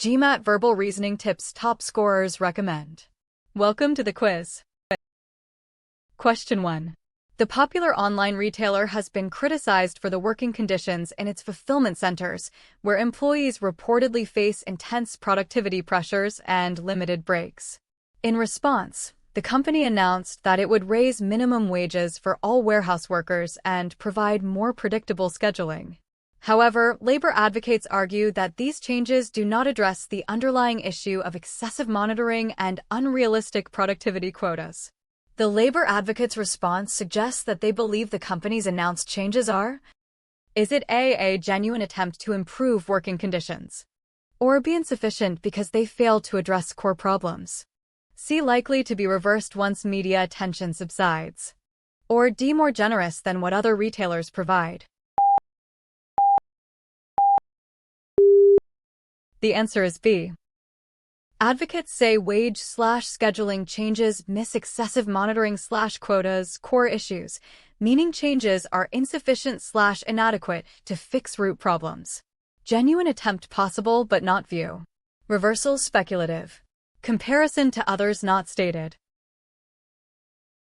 GMAT verbal reasoning tips top scorers recommend. Welcome to the quiz. Question 1. The popular online retailer has been criticized for the working conditions in its fulfillment centers, where employees reportedly face intense productivity pressures and limited breaks. In response, the company announced that it would raise minimum wages for all warehouse workers and provide more predictable scheduling. However, labor advocates argue that these changes do not address the underlying issue of excessive monitoring and unrealistic productivity quotas. The labor advocates' response suggests that they believe the company's announced changes are: Is it A, genuine attempt to improve working conditions? Or B, insufficient because they fail to address core problems? C, likely to be reversed once media attention subsides? Or D, more generous than what other retailers provide? The answer is B. Advocates say wage/scheduling changes miss excessive monitoring/quotas core issues, meaning changes are insufficient/inadequate to fix root problems. Genuine attempt possible but not view. Reversal speculative. Comparison to others not stated.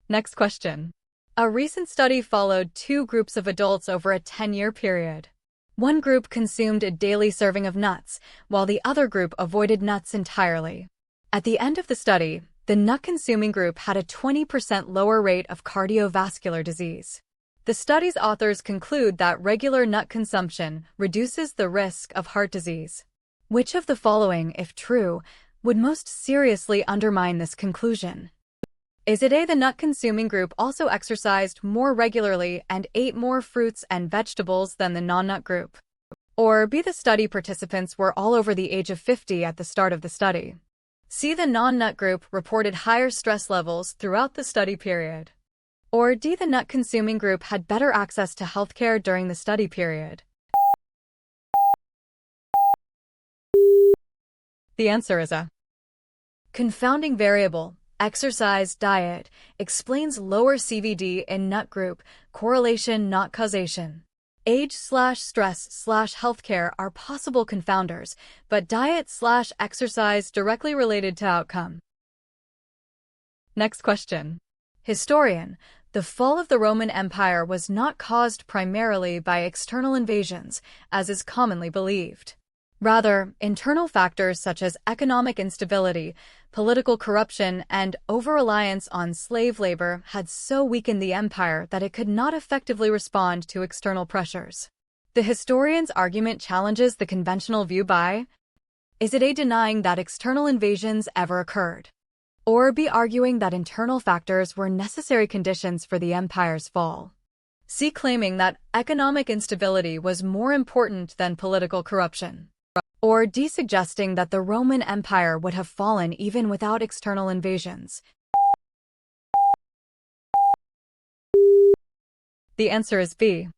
Next question. A recent study followed two groups of adults over a 10-year period. One group consumed a daily serving of nuts, while the other group avoided nuts entirely. At the end of the study, the nut-consuming group had a 20% lower rate of cardiovascular disease. The study's authors conclude that regular nut consumption reduces the risk of heart disease. Which of the following, if true, would most seriously undermine this conclusion? Is it A, the nut-consuming group also exercised more regularly and ate more fruits and vegetables than the non-nut group? Or B, the study participants were all over the age of 50 at the start of the study? C, the non-nut group reported higher stress levels throughout the study period? Or D, the nut-consuming group had better access to healthcare during the study period? The answer is A. Confounding variable. Exercise diet explains lower CVD in nut group, correlation not causation. Age/stress/healthcare are possible confounders, but diet/exercise directly related to outcome. Next question. Historian. The fall of the Roman Empire was not caused primarily by external invasions, as is commonly believed. Rather, internal factors such as economic instability, political corruption, and over-reliance on slave labor had so weakened the empire that it could not effectively respond to external pressures. The historian's argument challenges the conventional view by: Is it A, denying that external invasions ever occurred? Or B, arguing that internal factors were necessary conditions for the empire's fall? C, claiming that economic instability was more important than political corruption? Or D, suggesting that the Roman Empire would have fallen even without external invasions? The answer is B.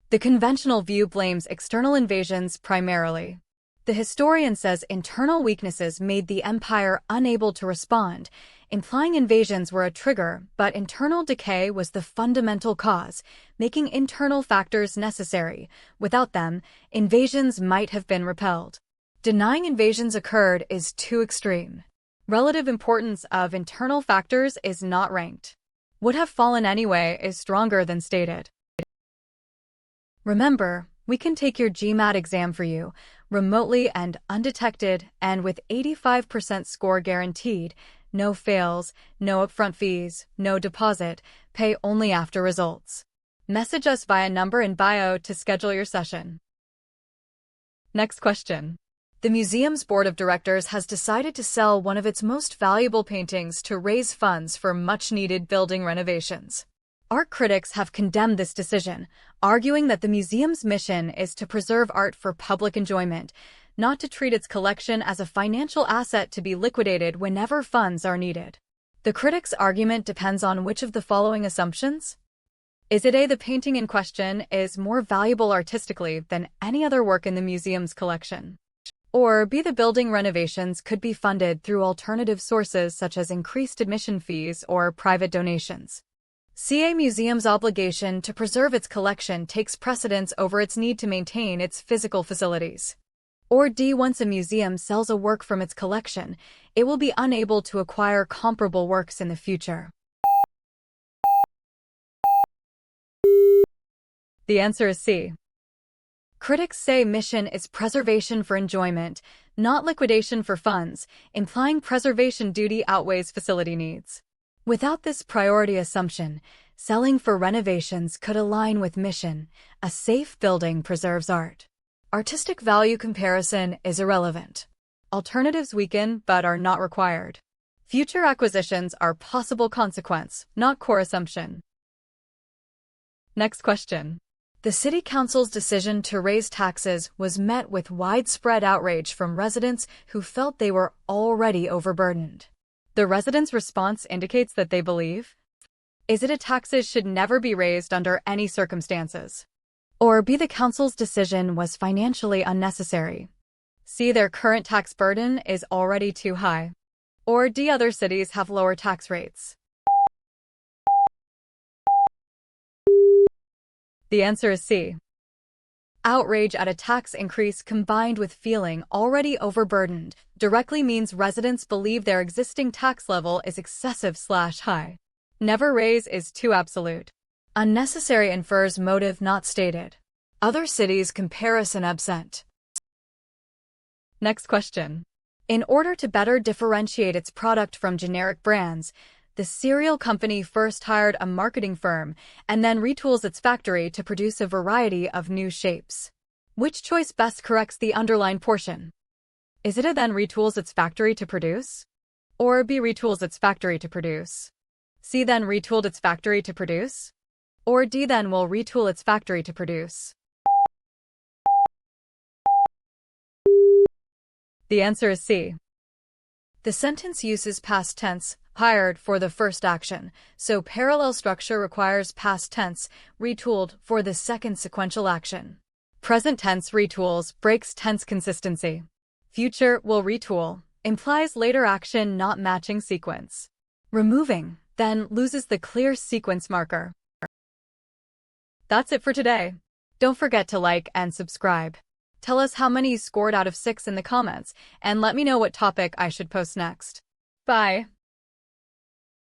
The conventional view blames external invasions primarily. The historian says internal weaknesses made the empire unable to respond, implying invasions were a trigger, but internal decay was the fundamental cause, making internal factors necessary. Without them, invasions might have been repelled. Denying invasions occurred is too extreme. Relative importance of internal factors is not ranked. Would have fallen anyway is stronger than stated. Remember, we can take your GMAT exam for you, remotely and undetected, and with 85% score guaranteed. No fails, no upfront fees, no deposit, pay only after results. Message us via number in bio to schedule your session. Next question. The museum's board of directors has decided to sell one of its most valuable paintings to raise funds for much-needed building renovations. Art critics have condemned this decision, arguing that the museum's mission is to preserve art for public enjoyment, not to treat its collection as a financial asset to be liquidated whenever funds are needed. The critics' argument depends on which of the following assumptions? Is it A, the painting in question is more valuable artistically than any other work in the museum's collection? Or B, the building renovations could be funded through alternative sources such as increased admission fees or private donations? C, a museum's obligation to preserve its collection takes precedence over its need to maintain its physical facilities? Or D. Once a museum sells a work from its collection, it will be unable to acquire comparable works in the future. The answer is C. Critics say mission is preservation for enjoyment, not liquidation for funds, implying preservation duty outweighs facility needs. Without this priority assumption, selling for renovations could align with mission. A safe building preserves art. Artistic value comparison is irrelevant. Alternatives weaken but are not required. Future acquisitions are possible consequence, not core assumption. Next question. The City Council's decision to raise taxes was met with widespread outrage from residents who felt they were already overburdened. The residents' response indicates that they believe: is it a taxes should never be raised under any circumstances? Or B. The council's decision was financially unnecessary. C. Their current tax burden is already too high. Or D. Other cities have lower tax rates. The answer is C. Outrage at a tax increase combined with feeling already overburdened directly means residents believe their existing tax level is excessive/high. Never raise is too absolute. Unnecessary infers motive not stated. Other cities comparison absent. Next question. In order to better differentiate its product from generic brands, the cereal company first hired a marketing firm and then retools its factory to produce a variety of new shapes. Which choice best corrects the underlined portion? Is it A. Then retools its factory to produce? Or B. Retools its factory to produce? C. Then retooled its factory to produce? Or D. Then will retool its factory to produce? The answer is C. The sentence uses past tense, hired, for the first action, so parallel structure requires past tense, retooled, for the second sequential action. Present tense retools breaks tense consistency. Future will retool implies later action not matching sequence. Removing then loses the clear sequence marker. That's it for today. Don't forget to like and subscribe. Tell us how many you scored out of 6 in the comments, and let me know what topic I should post next. Bye.